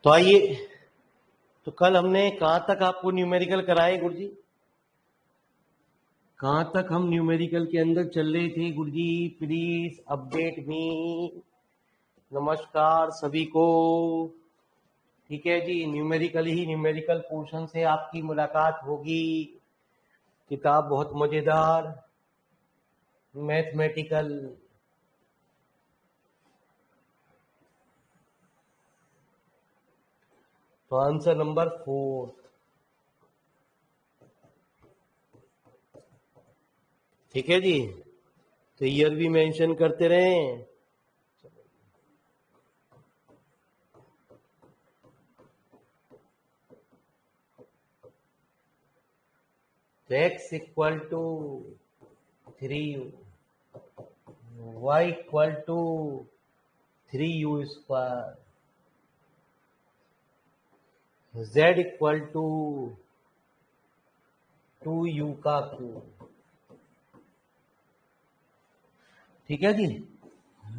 तो आइए, तो कल हमने कहां तक आपको न्यूमेरिकल कराए गुरुजी? कहां तक हम न्यूमेरिकल के अंदर चल रहे थे गुरुजी? प्लीज अपडेट मी। नमस्कार सभी को। ठीक है जी, न्यूमेरिकल ही न्यूमेरिकल पोर्शन से आपकी मुलाकात होगी। किताब बहुत मजेदार, मैथमेटिकल। तो आंसर नंबर 4। ठीक है जी, तो ईयर भी मेंशन करते रहें। तो x equal to 3u, y equal to 3u square, z equal to 2u का क्यूब। ठीक है जी।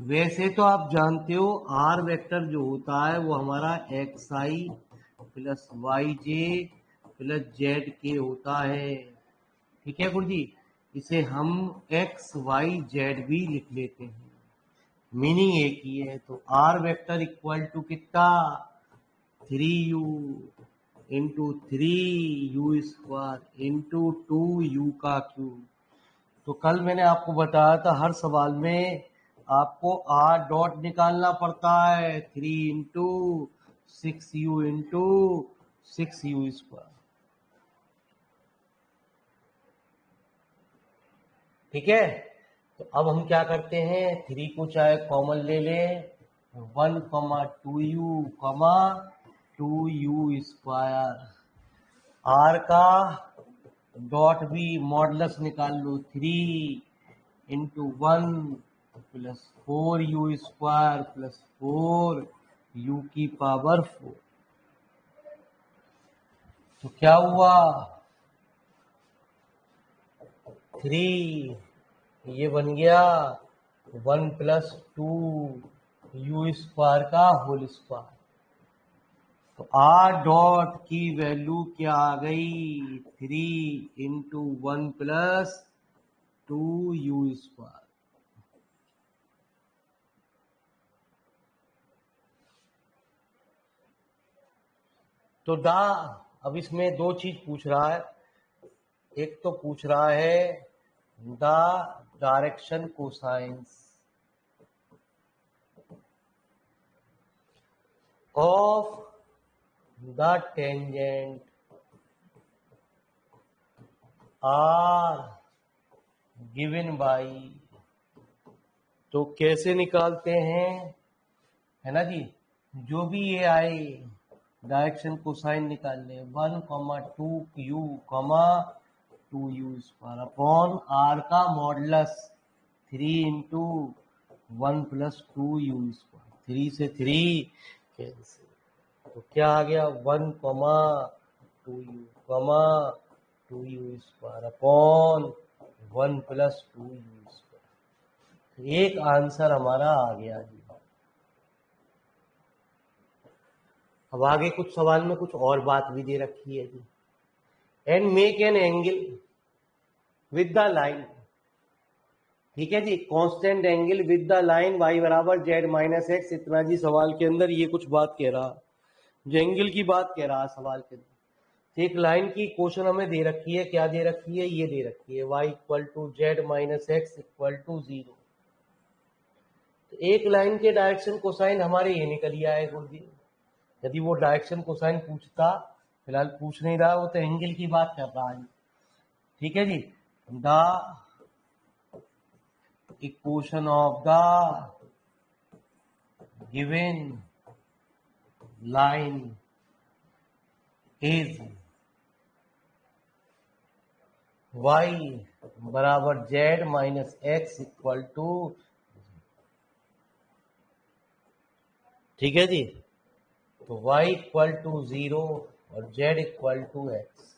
वैसे तो आप जानते हो r वेक्टर जो होता है वो हमारा xi plus yj plus zk होता है। ठीक है गुरु जी, इसे हम x y z भी लिख लेते हैं, मीनिंग एक ही है। तो r वेक्टर इक्वल टू कितना? 3u into 3u square into 2u का क्यूब। तो कल मैंने आपको बताया था हर सवाल में आपको r डॉट निकालना पड़ता है। 3 into 6u into 6u square. ठीक है, तो अब हम क्या करते हैं, 3 को चाहे कॉमन ले लें, 1 2u 2u स्क्वायर। r का डॉट भी मॉडुलस निकाल लो, 3 into 1 plus 4u square plus 4u की पावर 4। तो क्या हुआ? 3 ये बन गया 1 प्लस 2u स्क्वायर का होल स्क्वायर। तो r डॉट की वैल्यू क्या आ गई? 3 इंटू 1 प्लस 2u स्क्वायर। तो अब इसमें दो चीज पूछ रहा है। एक तो पूछ रहा है the direction cosines of the tangent are given by. तो कैसे निकालते हैं, है ना जी? जो भी ये आए डायरेक्शन कोसाइन निकालने, 1 2u 2u square upon r का modulus 3 into 1 plus 2u square. 3 से 3 कैंसिल, तो क्या आ गया? 1 2u square upon 1 plus 2u square. एक आंसर हमारा आ गया जी। अब आगे कुछ सवाल में कुछ और बात भी दे रखी है जी। And make an angle with the line. ठीक है जी, constant angle with the line y बराबर z माइनस एक्स। इतना जी सवाल के अंदर ये कुछ बात कह रहा, जो एंगल की बात कह रहा है सवाल के अंदर। एक लाइन की क्वेश्चन हमें दे रखी है, क्या दे रखी है? ये दे रखी है y equal to z minus x equal to 0। तो एक लाइन के डायरेक्शन कोसाइन हमारे ये निकल आए गुरु जी। यदि वो डायरेक्शन कोसाइन पूछता, फिलहाल पूछ नहीं रहा, वो तो एंगल की बात कर रहा है। ठीक है जी, the equation of the given line is y बराबर z minus x equal to. ठीक है जी, तो y इक्वल टू 0 और z इक्वल टू एक्स।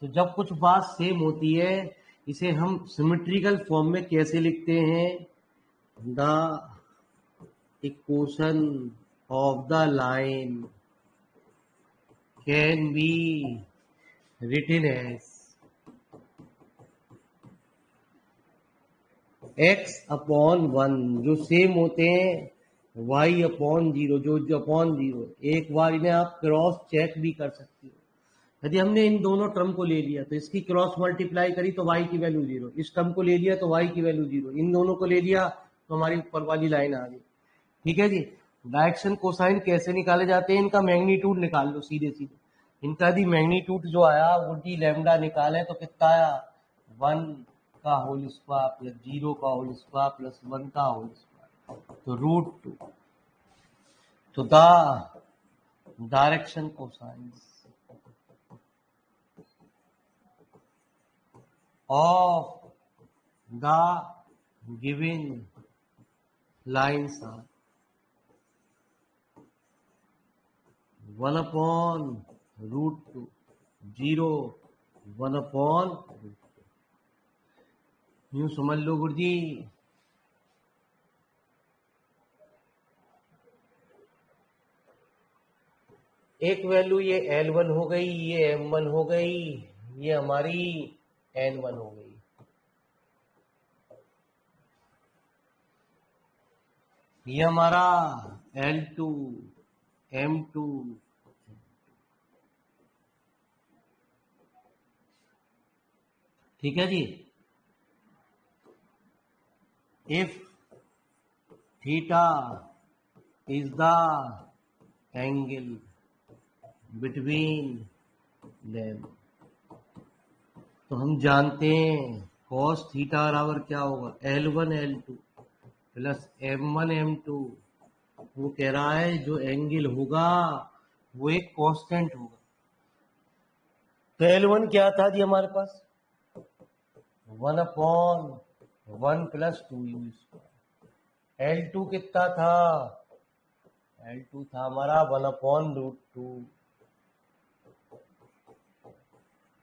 तो जब कुछ बात सेम होती है, इसे हम सिमेट्रिकल फॉर्म में कैसे लिखते हैं? The equation of the line can be written as x upon 1, जो सेम होते हैं y अपॉन 0, जो अपॉन 0। एक बार इन्हें आप क्रॉस चेक भी कर सकते हो। यदि हमने इन दोनों टर्म को ले लिया तो इसकी क्रॉस मल्टीप्लाई करी तो y की वैल्यू 0, इस टर्म को ले लिया तो y की वैल्यू 0, इन दोनों को ले लिया तो हमारी ऊपर वाली लाइन आ गई। ठीक है जी। डायरेक्शन कोसाइन कैसे निकाले जाते हैं? इनका मैग्नीट्यूड निकाल लो सीधे सीधे। इनका यदि मैग्नीट्यूड जो आया वो डी लैम्डा निकाले तो कितना आया? 1 का होल स्क्वायर प्लस 0 का होल स्क्वायर प्लस 1 का होल स्क्वायर, तो √2। तो the direction cosine of the given lines are 1 upon √2, 0, 1 upon √2। यूं समझ लो गुरुजी, एक वैल्यू ये L1 हो गई, ये M1 हो गई, ये हमारी N1 हो गई। ये हमारा L2, M2, ठीक है जी। If theta is the angle between them, तो हम जानते हैं cos थीटा बराबर क्या होगा? L1 L2 plus M1 M2। वो कह रहा है जो एंगल होगा वो एक कांस्टेंट होगा। तो L1 क्या था जी हमारे पास? 1 अपॉन 1 प्लस 2u²। L2 कितना था? L2 था हमारा 1 upon √2।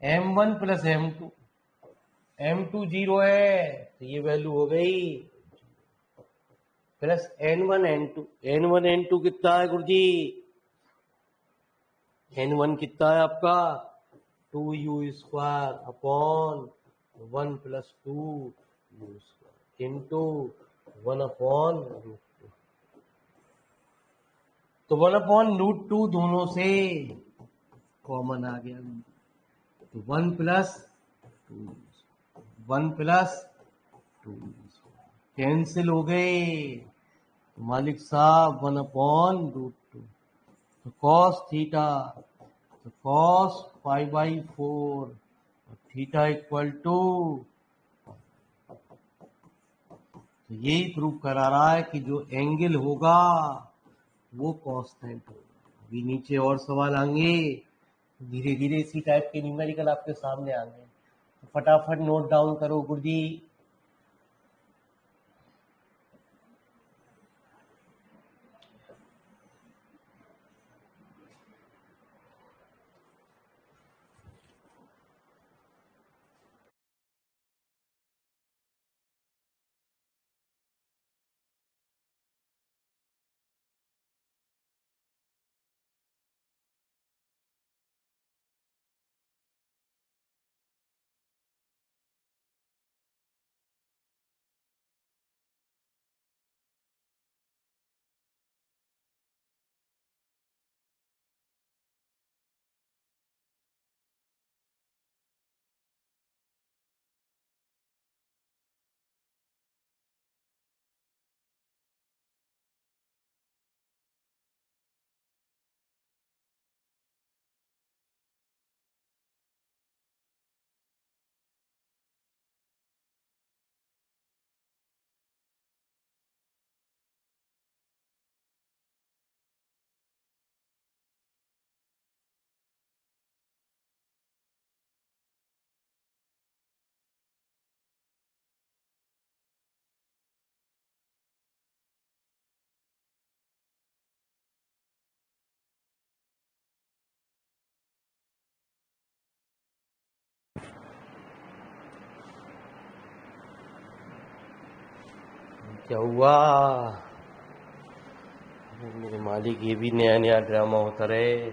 M1 plus M2, M2 0 है तो ये वैल्यू हो गई, plus N1 N2। N1 N2 कितना है गुरुजी? N1 कितना है आपका? 2u² upon 1 plus 2u² into 1 upon √2। तो 1 अपॉन √2 दोनों से कॉमन आ गया, तो 1 प्लस 2 कैंसिल हो गए। तो मालिक साहब 1 अपॉन √2, तो कॉस थीटा, तो कॉस π/4 और थीटा इक्वल टू, तो यही प्रूव करा रहा है कि जो एंगल होगा वो कांस्टेंट होगा। अभी नीचे और सवाल आएंगे, धीरे धीरे इसी टाइप के न्यूमेरिकल आपके सामने आएंगे, तो फटाफट नोट डाउन करो गुरुजी। क्या हुआ? मेरे मालिक, ये भी नया नया ड्रामा होता रहे।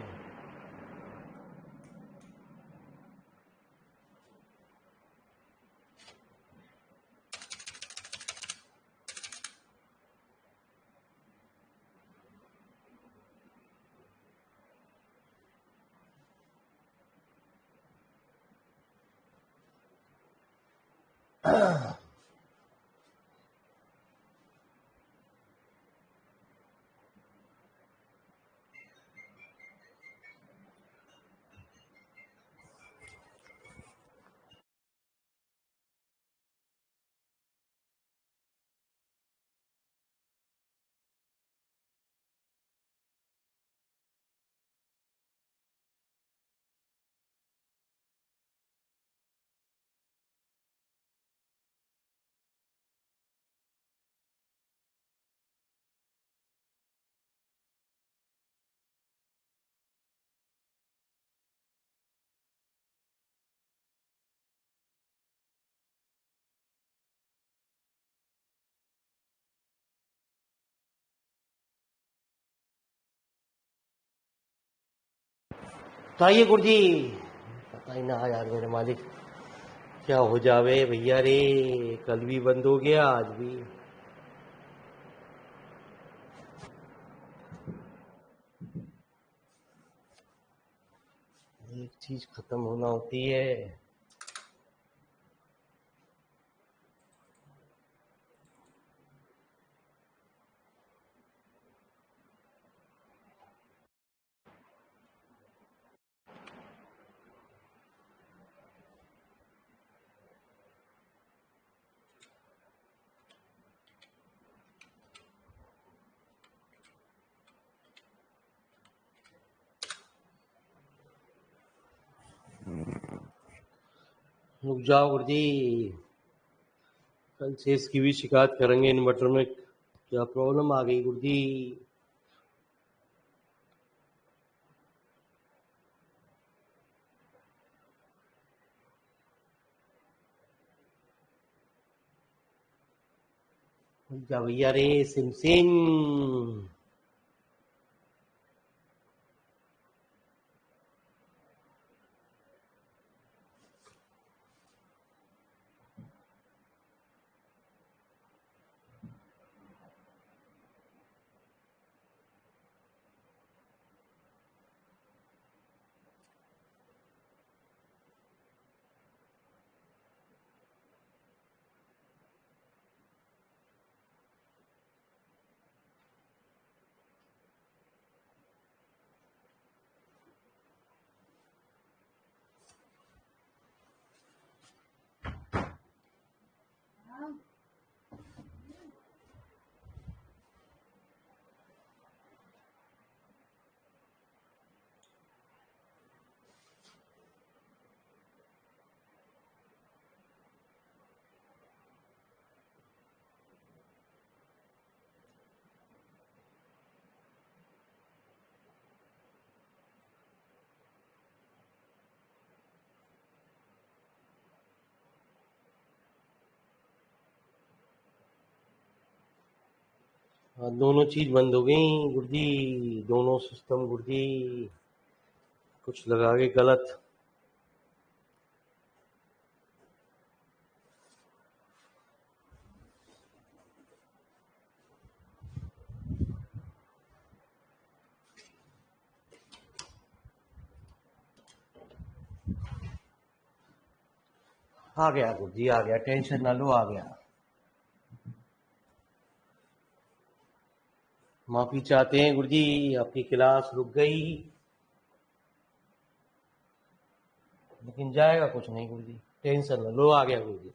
तो आइए गुरुजी, पता ही ना यार मेरे मालिक क्या हो जावे भैया रे। कल भी बंद हो गया, आज भी। एक चीज खत्म होना होती है। रुक जाओ गुरुजी, कल से इसकी भी शिकायत करेंगे। इन्वर्टर में क्या प्रॉब्लम आ गई गुरुजी? रुक जा भैया रे, सिम सिम। हाँ, दोनों चीज बंद हो गई गुरुजी, दोनों सिस्टम गुरुजी। कुछ लगा के गलत। आ गया गुरुजी, आ गया, टेंशन ना लो, आ गया। माफी चाहते हैं गुरुजी, आपकी क्लास रुक गई, लेकिन जाएगा कुछ नहीं गुरुजी, टेंशन ना लो, आ गया गुरुजी।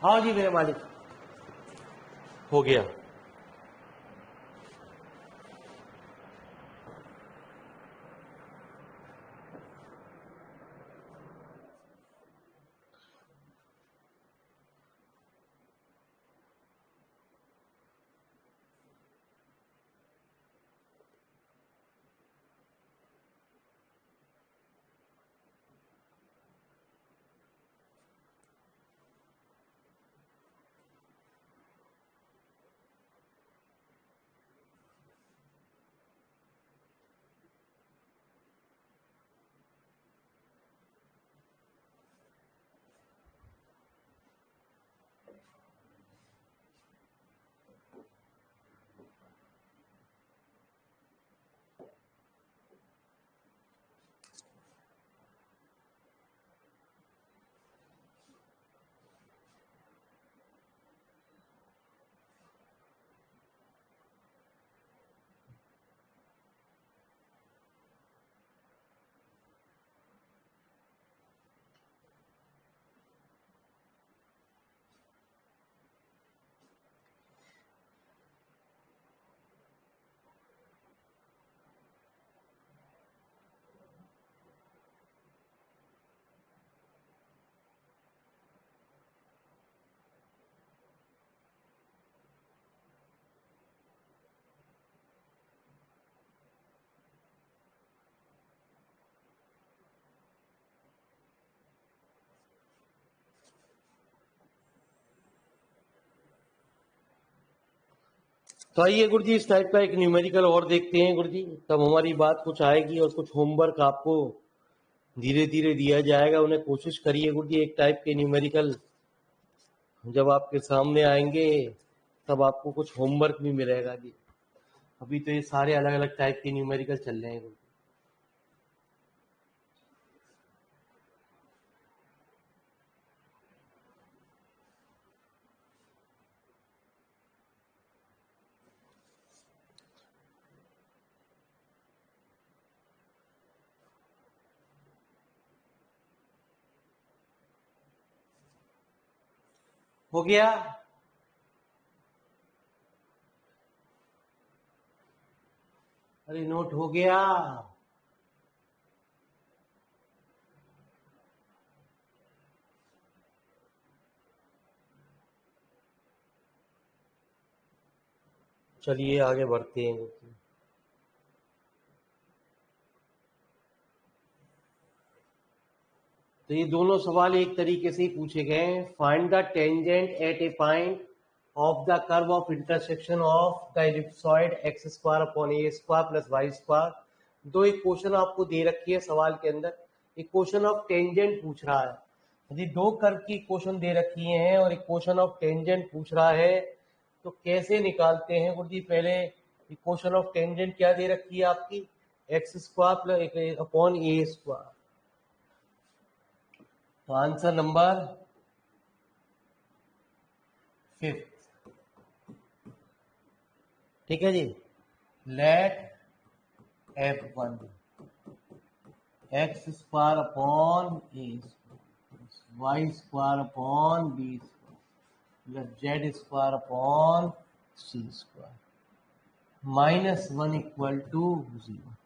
हाँ जी मेरे मालिक, हो गया। तो आइए गुरु जी इस टाइप का एक न्यूमेरिकल और देखते हैं गुरु जी, तब हमारी बात कुछ आएगी और कुछ होमवर्क आपको धीरे धीरे दिया जाएगा। उन्हें कोशिश करिए गुरु जी, एक टाइप के न्यूमेरिकल जब आपके सामने आएंगे तब आपको कुछ होमवर्क भी मिलेगा जी। अभी तो ये सारे अलग अलग टाइप के न्यूमेरिकल चल रहे हैं गुरु जी। हो गया? अरे नोट हो गया? चलिए आगे बढ़ते हैं गुरु जी। तो ये दोनों सवाल एक तरीके से ही पूछे गए हैं। Find the tangent at a point of the curve of intersection of the ellipsoid x square upon a square plus y square. दो एक क्वेश्चन आपको दे रखी है सवाल के अंदर, एक क्वेश्चन ऑफ टेंजेंट पूछ रहा है। यदि दो कर्व की क्वेश्चन दे रखी हैं और एक क्वेश्चन ऑफ टेंजेंट पूछ रहा है तो कैसे निकालते हैं गुरु जी? पहले क्वेश्चन ऑफ टेंजेंट क्या दे रखी है आपकी? X square plus upon a square. तो आंसर नंबर 5, ठीक है जी। Let f1 x square upon a y square upon b plus z square upon c square -1 equal to 0।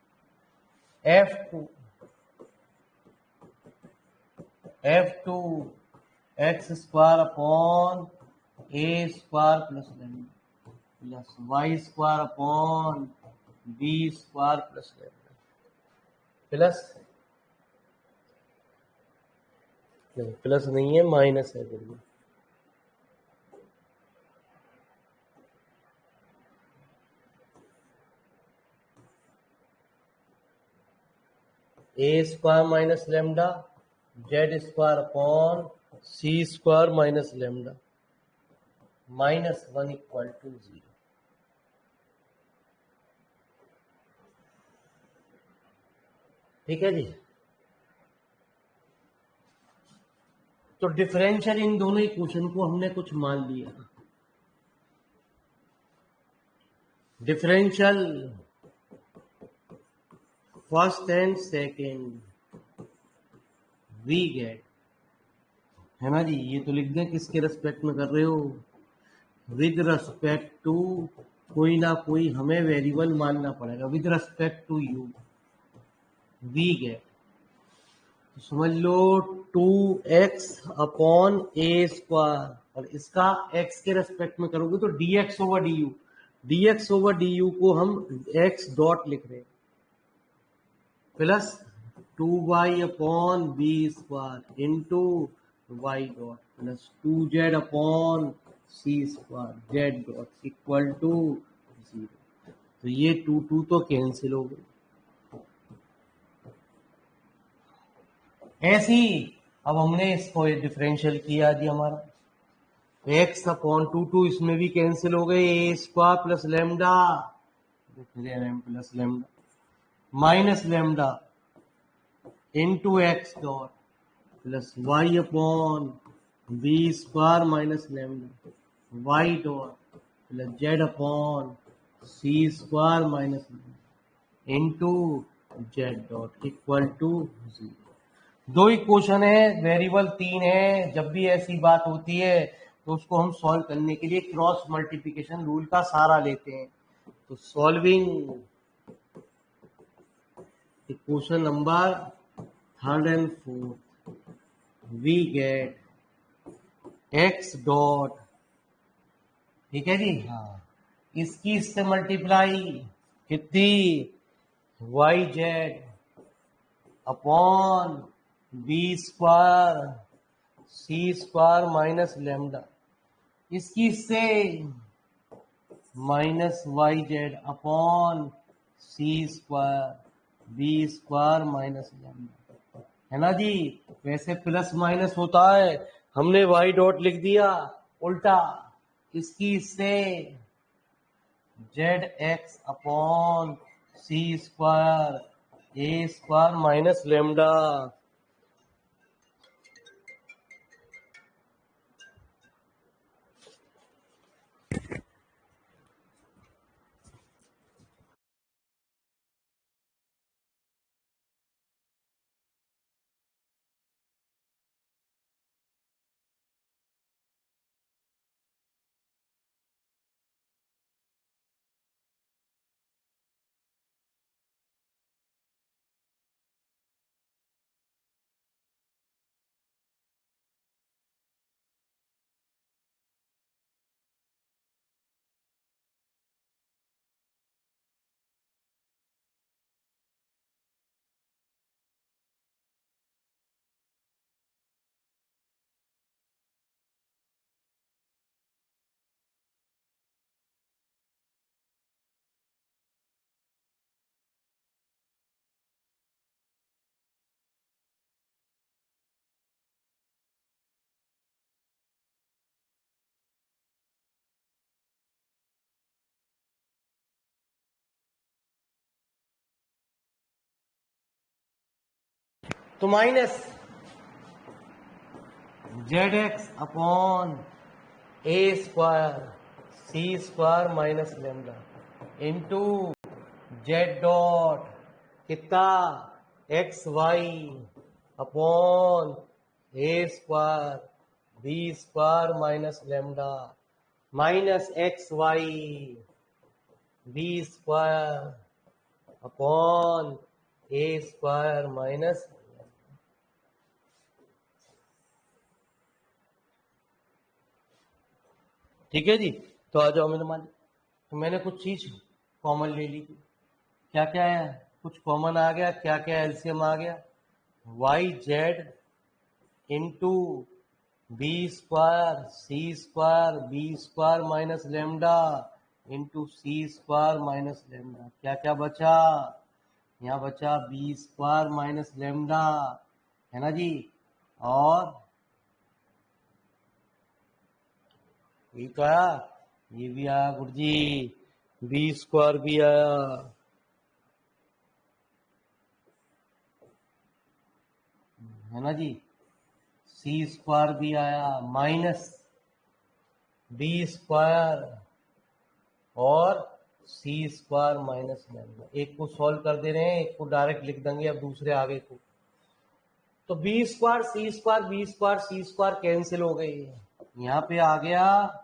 f2 x square upon a square plus y square upon b square plus नहीं है, minus है बिल्कुल। A square minus lambda z square upon c square minus lambda -1 equal to 0। ठीक है जी। तो differential इन दोनों equation को हमने कुछ मान लिया। Differential first and second we get, है ना जी। ये तो लिख दें किसके रेस्पेक्ट में कर रहे हो? विद रेस्पेक्ट टू कोई ना कोई हमें वेरिएबल मानना पड़ेगा। With respect to u we get, समझ लो 2x अपॉन ए स्क्वायर, और इसका x के रेस्पेक्ट में करोगे तो dx over d u. dx over d u को हम x डॉट लिख रहे हैं plus 2y upon b square into y dot plus 2z upon c square z dot equal to 0। तो ये 2 तो कैंसिल हो गए। ऐसी अब हमने इसको डिफरेंशियल किया जी, हमारा एक्स अपॉन 2 इसमें भी कैंसिल हो गए। A square plus lambda plus lambda minus lambda into x dot plus y upon b square minus lambda y dot plus z upon c square minus lambda into z dot equal to 0। दो equation है, variable 3 है। जब भी ऐसी बात होती है तो उसको हम सॉल्व करने के लिए क्रॉस मल्टीप्लिकेशन रूल का सहारा लेते हैं। तो solving equation number 3rd and 4th we get x dot, ठीक है जी। हाँ, इसकी इससे मल्टीप्लाई कितनी? Y z upon b square c square minus lambda, इसकी इससे minus y z upon c square b square minus lambda, है ना जी। वैसे प्लस माइनस होता है, हमने वाई डॉट लिख दिया उल्टा इसकी से z x upon c square a square minus lambda. तो minus z x upon a square c square minus lambda into z dot कितना x y upon a square b square minus lambda minus x y b square upon a square minus. ठीक है जी। तो आ जाओ मेरे मान, तो मैंने कुछ चीज कॉमन ले ली। क्या क्या है, कुछ कॉमन आ गया, क्या क्या एलसीएम आ गया, y z into b square b square minus lambda into c square minus lambda. क्या क्या बचा, यहाँ बचा बी स्क्वायर माइनस लेमडा, है ना जी। और ये तो आया, ये भी आया गुरुजी, बी स्क्वायर भी आया, है ना जी। सी स्क्वायर भी आया माइनस बी स्क्वायर और सी स्क्वायर माइनस लैम्डा। एक को सॉल्व कर दे रहे हैं, एक को डायरेक्ट लिख देंगे अब दूसरे आगे को। तो b square c square b square c square cancel हो गई। यहाँ पे आ गया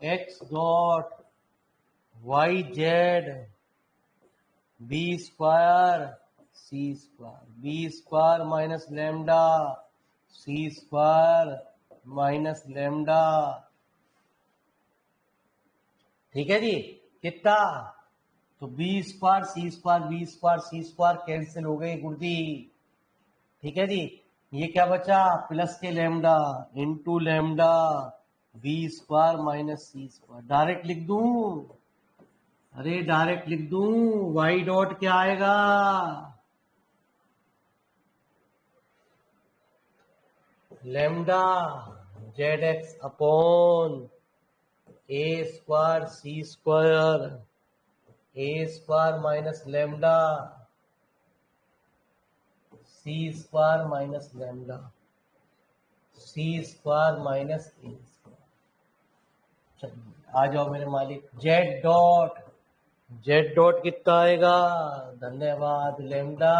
x dot y z b square b square minus lambda c square minus lambda. ठीक है जी। कितना, तो b square b square c square cancel हो गई गुरुजी। ठीक है जी। ये क्या बचा, प्लस के lambda into lambda b square minus c square. Direct लिख दूं, अरे डायरेक्ट लिख दूं, वाई डॉट क्या आएगा, lambda Z x upon a square minus lambda c square minus lambda c square minus a square. चलिए आ जाओ मेरे मालिक, जेड डॉट कितना आएगा, धन्यवाद, लैम्डा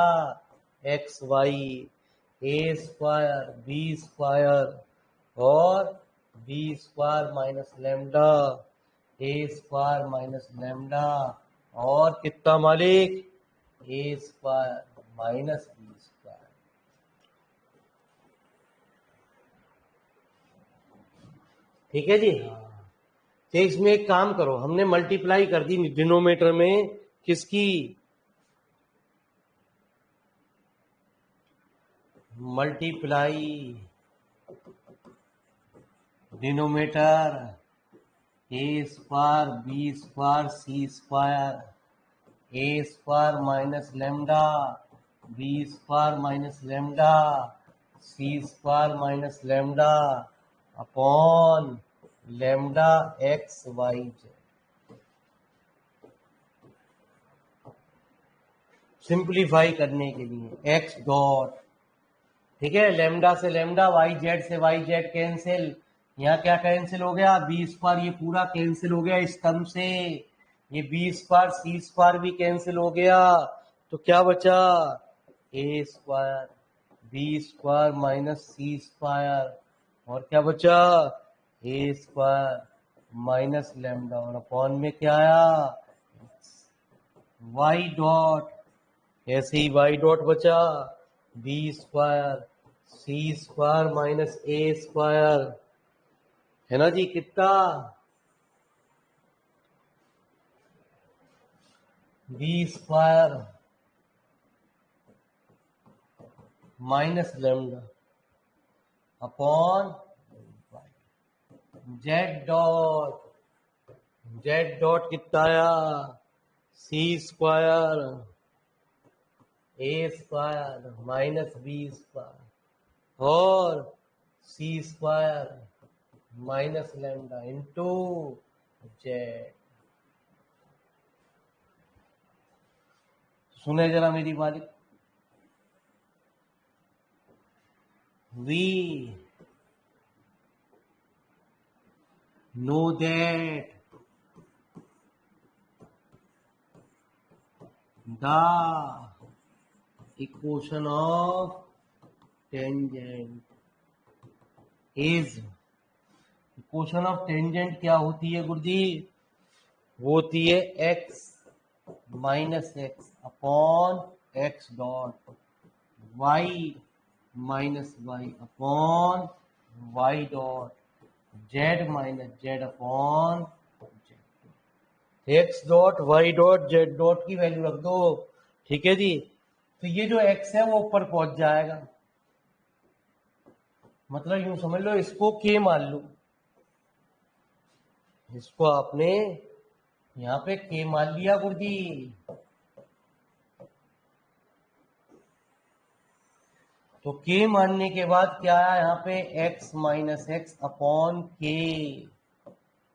एक्स वाई ए स्क्वायर बी स्क्वायर और बी स्क्वायर माइनस लैम्डा ए स्क्वायर माइनस लैम्डा और कितना मालिक, ए स्क्वायर माइनस बी स्क्वायर। ठीक है जी। तो इसमें एक काम करो, हमने मल्टीप्लाई कर दी डिनोमीटर में किसकी, multiply denominator a square b square c square, a square minus lambda b square minus lambda c square minus lambda upon lambda x y z. Simplify करने के लिए एक्स डॉट, ठीक है, लेमडा से lambda, y z से y z cancel, यहाँ क्या cancel हो गया, बी स्क्वायर ये पूरा कैंसिल हो गया इस टर्म से, ये बी स्क्वायर सी स्क्वायर भी कैंसिल हो गया, तो क्या बचा, a square b square minus c square, और क्या बचा, ए स्क्वायर माइनस लेमडा, और अपॉन में क्या आया, वाई डॉट, ऐसे ही वाई डॉट बचा, b square c square minus a square, है ना जी, कितना, b square minus lambda upon z dot कितना आया, c square a square minus b square और सी square minus lambda into Z. सुने जरा मेरी बात, we know that the equation of tangent is, equation of tangent क्या होती है गुरुजी, वो होती है x minus x upon x dot y minus y upon y dot z minus z upon z, x dot y dot z dot की value रख दो, ठीक है जी, तो ये जो x है वो ऊपर पहुंच जाएगा, मतलब यूं समझ लो इसको k मान लो, इसको आपने यहाँ पे k मान लिया गुरुजी, तो k मानने के बाद क्या आया यहाँ पे x माइनस एक्स अपॉन के,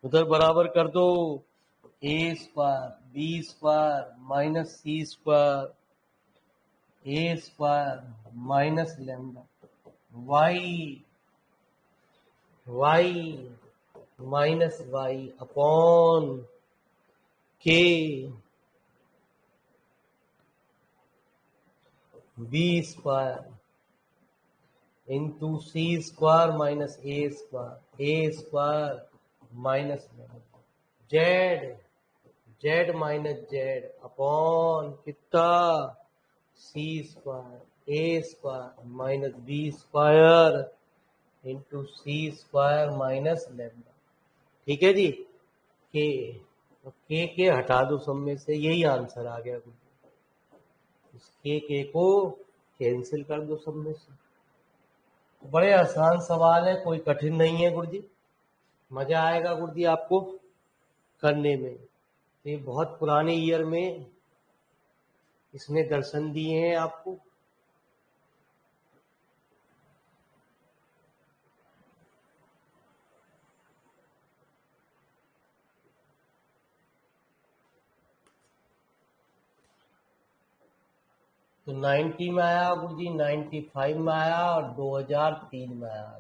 उधर बराबर कर दो, a square b square minus c square a square minus lambda y minus y upon के b square into c square minus a square minus z minus z upon कितना, c square a square minus b square into c square minus lambda, ठीक है जी, के, तो के हटा दो सब में से, यही आंसर आ गया, इस के को कैंसिल कर दो सब में से। बड़े आसान सवाल है, कोई कठिन नहीं है गुरुजी, मजा आएगा गुरुजी आपको करने में, ये बहुत पुराने ईयर में इसने दर्शन दिए हैं आपको। तो 90 में आया गुरुजी, 95 में आया और 2003 में आया।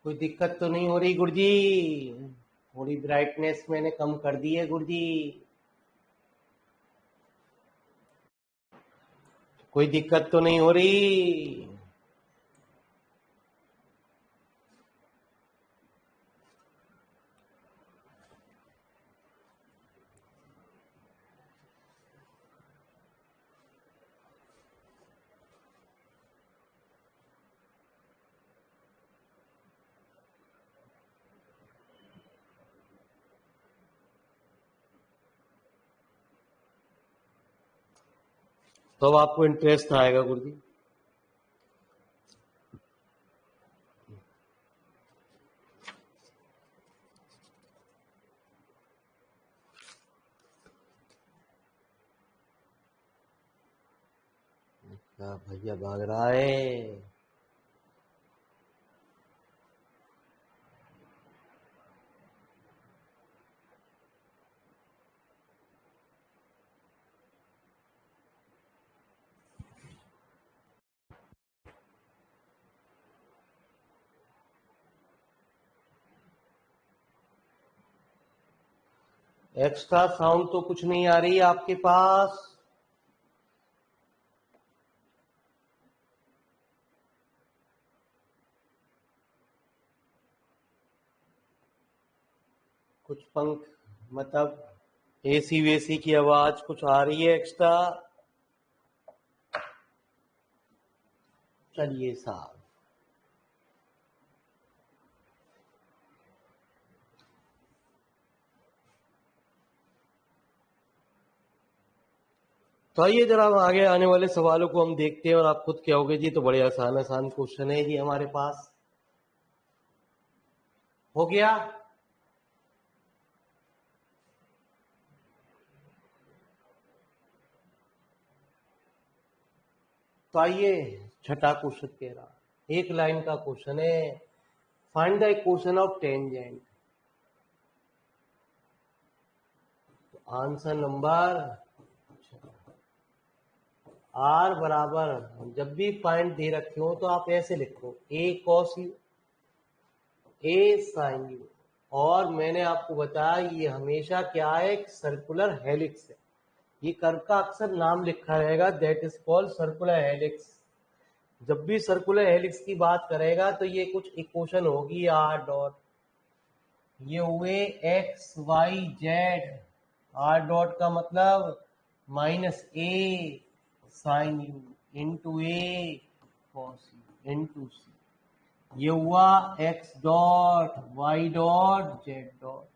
कोई दिक्कत तो नहीं हो रही गुरुजी? थोड़ी ब्राइटनेस मैंने कम कर दी है गुरुजी। कोई दिक्कत तो नहीं हो रही? तो अब आपको इंटरेस्ट आएगा गुरुजी। क्या भैया भाग रहा है? एक्स्ट्रा साउंड तो कुछ नहीं आ रही आपके पास? कुछ पंख मतलब एसी वेसी की आवाज कुछ आ रही है एक्स्ट्रा? चलिए साहब। तो आइए जरा हम आगे आने वाले सवालों को हम देखते हैं और आप खुद कहोगे जी तो बड़े आसान आसान क्वेश्चन है जी हमारे पास। हो गया? तो आइए छठा क्वेश्चन कह रहा, एक लाइन का क्वेश्चन है। Find the equation of tangent. Answer number r बराबर, जब भी पॉइंट दे रखे हो तो आप ऐसे लिखो a cos u a sine u. और मैंने आपको बताया ये हमेशा क्या है, एक सर्कुलर हेलिक्स है। ये कर्व का अक्सर नाम लिखा रहेगा, that is called circular helix. जब भी सर्कुलर हेलिक्स की बात करेगा तो ये कुछ इक्वेशन होगी आर डॉट, ये हुए x y z. R dot का मतलब minus a sine u into a cos u into c. ये हुआ x dot y dot z dot.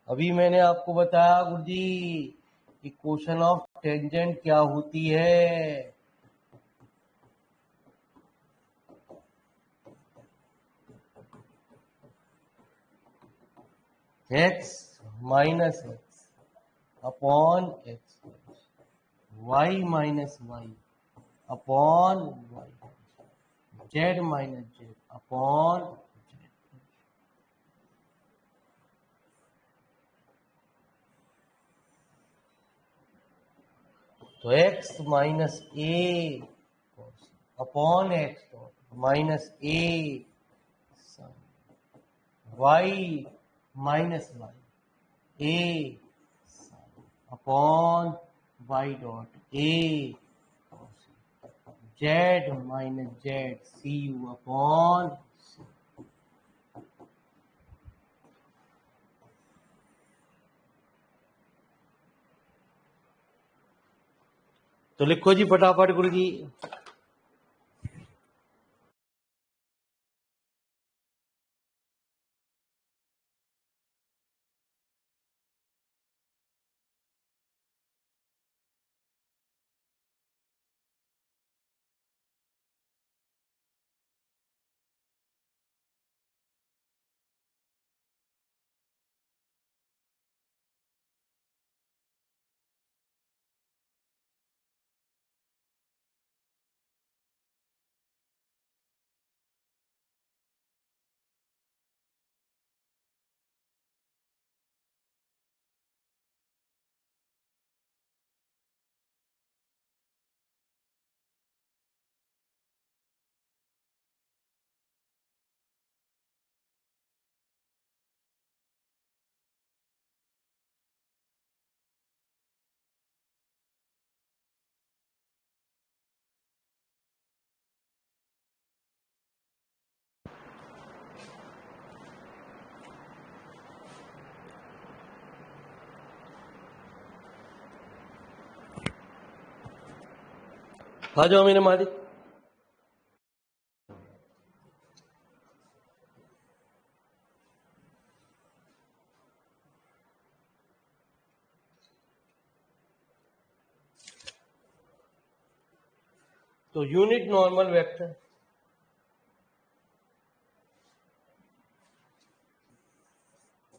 अभी मैंने आपको बताया गुरुजी इक्वेशन ऑफ टेंजेंट क्या होती है। X minus x upon x, y minus y upon y, z minus z upon z. तो x minus a upon x dot minus a y minus y a upon y dot a z minus z c u upon. तो लिखो जी फटाफट गुरु जी। आ जाओ मेरे मालिक। तो unit normal vector,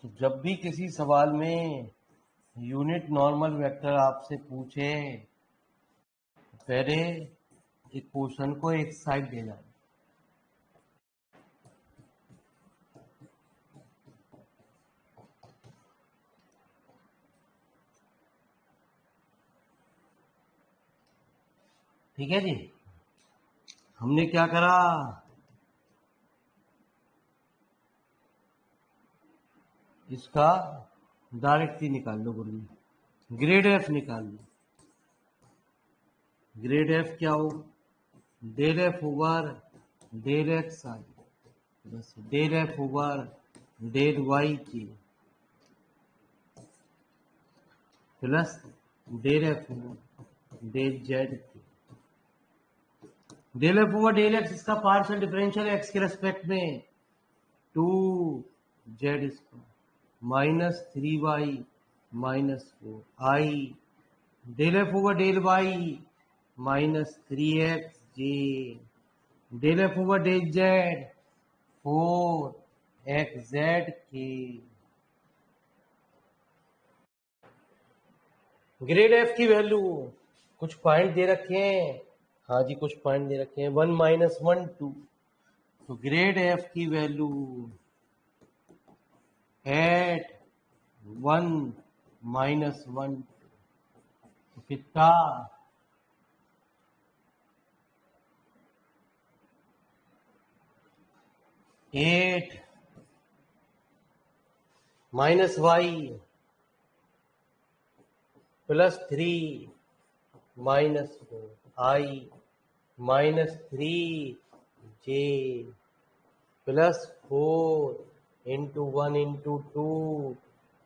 तो जब भी किसी सवाल में यूनिट नॉर्मल वेक्टर आपसे पूछे, पहले एक क्वेश्चन को एक साइड देना है। ठीक है जी। हमने क्या करा, इसका डायरेक्ट ही निकाल लो गुरु, ग्रेड एफ निकाल लो। ग्रेड एफ क्या हो, del f over del x i बस del f over del y की plus del f over del z की। Del f over del x इसका पार्शियल डिफरेंशियल एक्स के रेस्पेक्ट में 2z square minus 3y minus 4i del f over del y minus 3x j del f over del z 4xz के। Grad f की value कुछ point दे रखे हैं, हाँ जी कुछ पॉइंट दे रखे हैं, 1 माइनस 1 2। तो ग्रेड एफ की वैल्यू एट 1 माइनस 1 तो कितना, 8 माइनस वाई प्लस 3 माइनस 4 आई माइनस 3 जे प्लस 4 इंटू 1 इंटू 2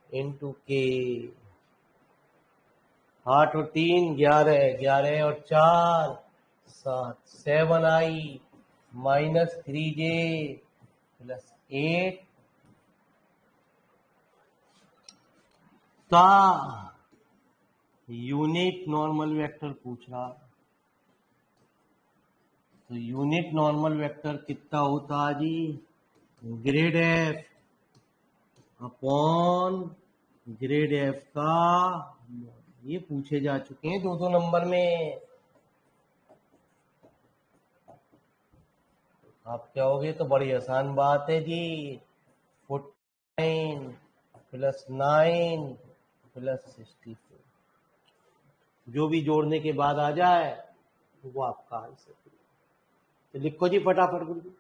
इंटू के। 8 और 3 11, 11 और 4 7 7i माइनस 3j प्लस 8 का यूनिट नॉर्मल वेक्टर पूछ रहा। तो यूनिट नॉर्मल वेक्टर कितना होता है जी, grad f upon grad f का, ये पूछे जा चुके हैं 2 नंबर में। आप क्या होगे, तो बड़ी आसान बात है जी, 49 प्लस 9 प्लस 64 जो भी जोड़ने के बाद आ जाए वो आपका आंसर। तो लिखो जी फटाफट गुरु।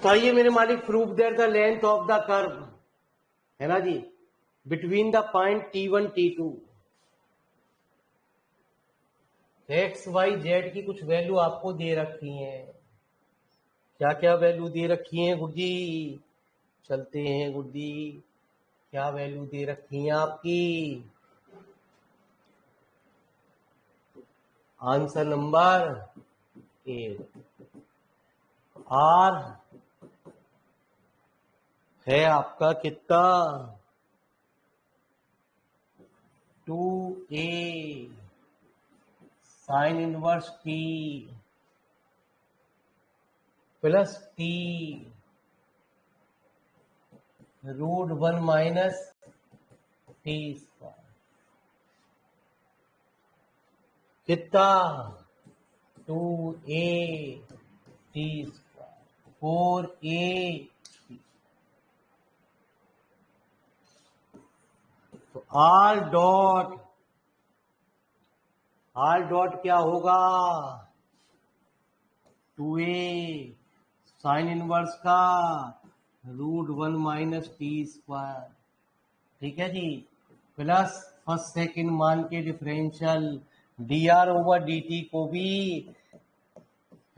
तो आइए मेरे मालिक, prove that the length of the curve, है ना जी, between the point T1 T2, x y z की कुछ वैल्यू आपको दे रखी है। क्या क्या वैल्यू दे रखी है गुरुजी? चलते हैं गुरुजी, क्या वैल्यू दे रखी है आपकी? Answer number 8। आर है आपका कितना? 2a sine inverse T plus T √1 minus t square. कितना? 2a T square 4a। तो आर डॉट क्या होगा? 2a साइन इनवर्स का √1 माइनस टी स्क्वायर, ठीक है जी, प्लस फर्स्ट सेकंड मान के डिफरेंशियल dr/dt को भी,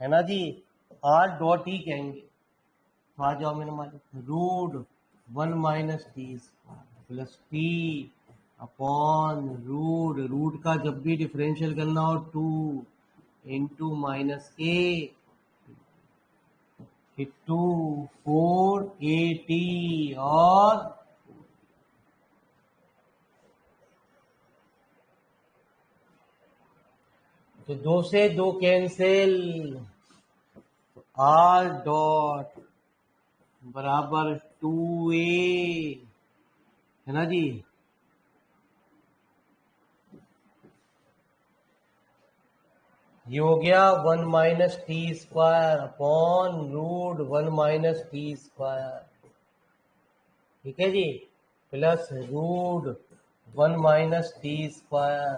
है ना जी, आर डॉट ही कहेंगे। तो आ जाओ मेरे मान, √1 minus t square plus t upon root का जब भी डिफरेंशियल करना हो 2 into minus A to 4at और तो 2 से 2 कैंसिल, आर डॉट बराबर 2a, है ना जी। ये हो गया 1 minus t square upon √1 minus t square, ठीक है जी, प्लस √1 माइनस टी स्क्वायर,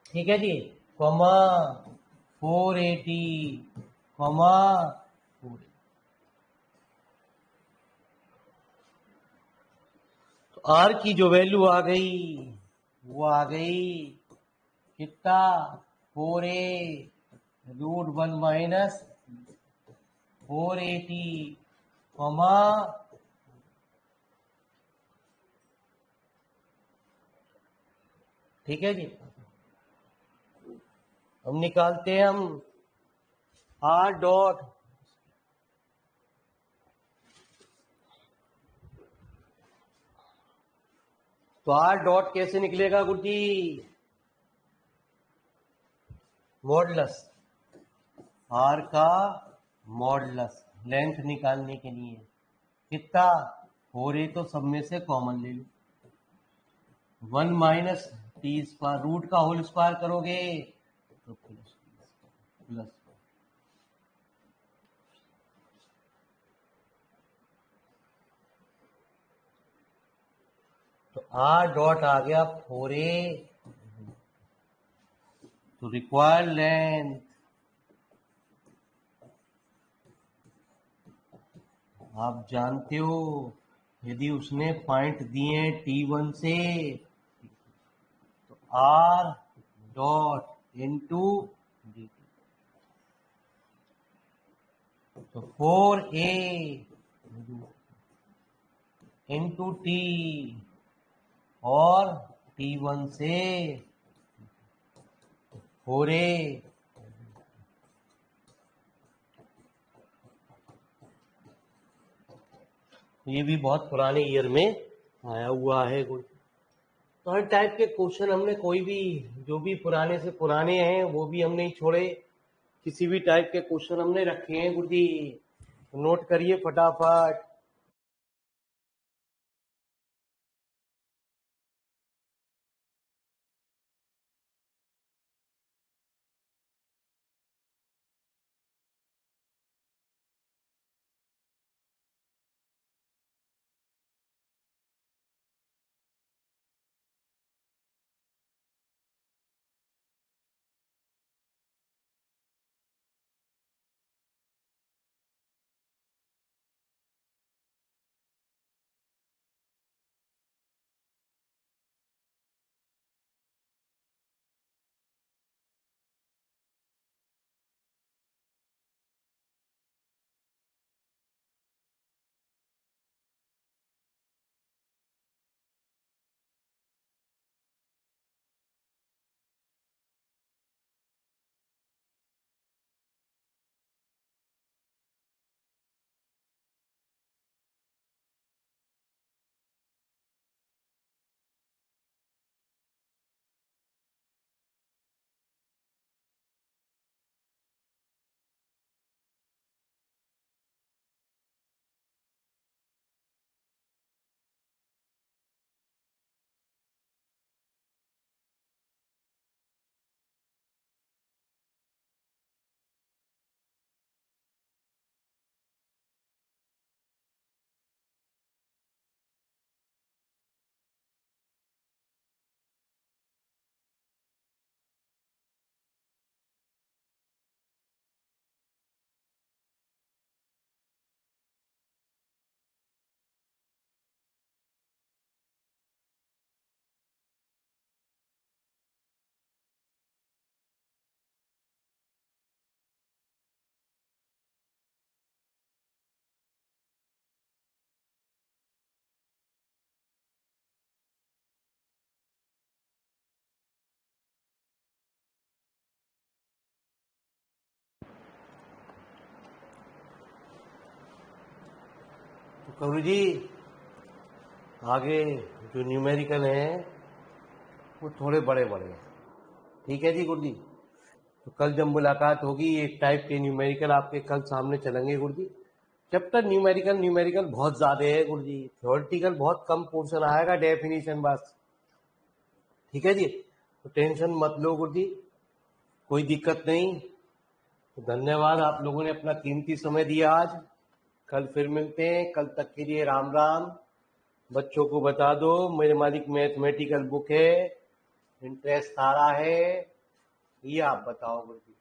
ठीक है जी, कॉमा 480 कॉमा 4। तो आर की जो वैल्यू आ गई वो आ गई कितना? 4a √1 माइनस 480 कॉमा, ठीक है जी। हम निकालते हैं आर डॉट, तो आर डॉट कैसे निकलेगा गुरुजी? मॉडुलस, आर का मॉडुलस लेंथ निकालने के लिए कितना? 4a तो सब में से कॉमन ले लो, 1 माइनस टी स्क्वायर, रूट का होल स्क्वायर करोगे तो प्लस, तो आर डॉट आ गया 4a। तो रिक्वायर्ड लेंथ आप जानते हो, यदि उसने पॉइंट दिए T1 से तो आर डॉट इंटू dt, तो 4a इंटू टी और T1 से 4a। ये भी बहुत पुराने ईयर में आया हुआ है। तो हर टाइप के क्वेश्चन हमने, कोई भी जो भी पुराने से पुराने हैं वो भी हमने ही छोड़े, किसी भी टाइप के क्वेश्चन हमने रखे हैं गुरुजी, नोट करिए फटाफट। गुरु जी आगे जो न्यूमेरिकल हैं वो थोड़े बड़े बड़े हैं, ठीक है जी गुरु जी। तो कल जब मुलाकात होगी एक टाइप के न्यूमेरिकल आपके कल सामने चलेंगे गुरु जी। जब तक न्यूमेरिकल बहुत ज्यादा है गुरु जी, थ्योरेटिकल बहुत कम पोर्शन आएगा, डेफिनेशन बस, ठीक है जी। तो टेंशन मत लो गुरु जी, कोई दिक्कत नहीं। तो धन्यवाद, आप लोगों ने अपना कीमती समय दिया आज। कल फिर मिलते हैं, कल तक के लिए राम राम। बच्चों को बता दो मेरे मालिक मैथमेटिकल बुक है, इंटरेस्ट आ रहा है, ये आप बताओ गुरु जी।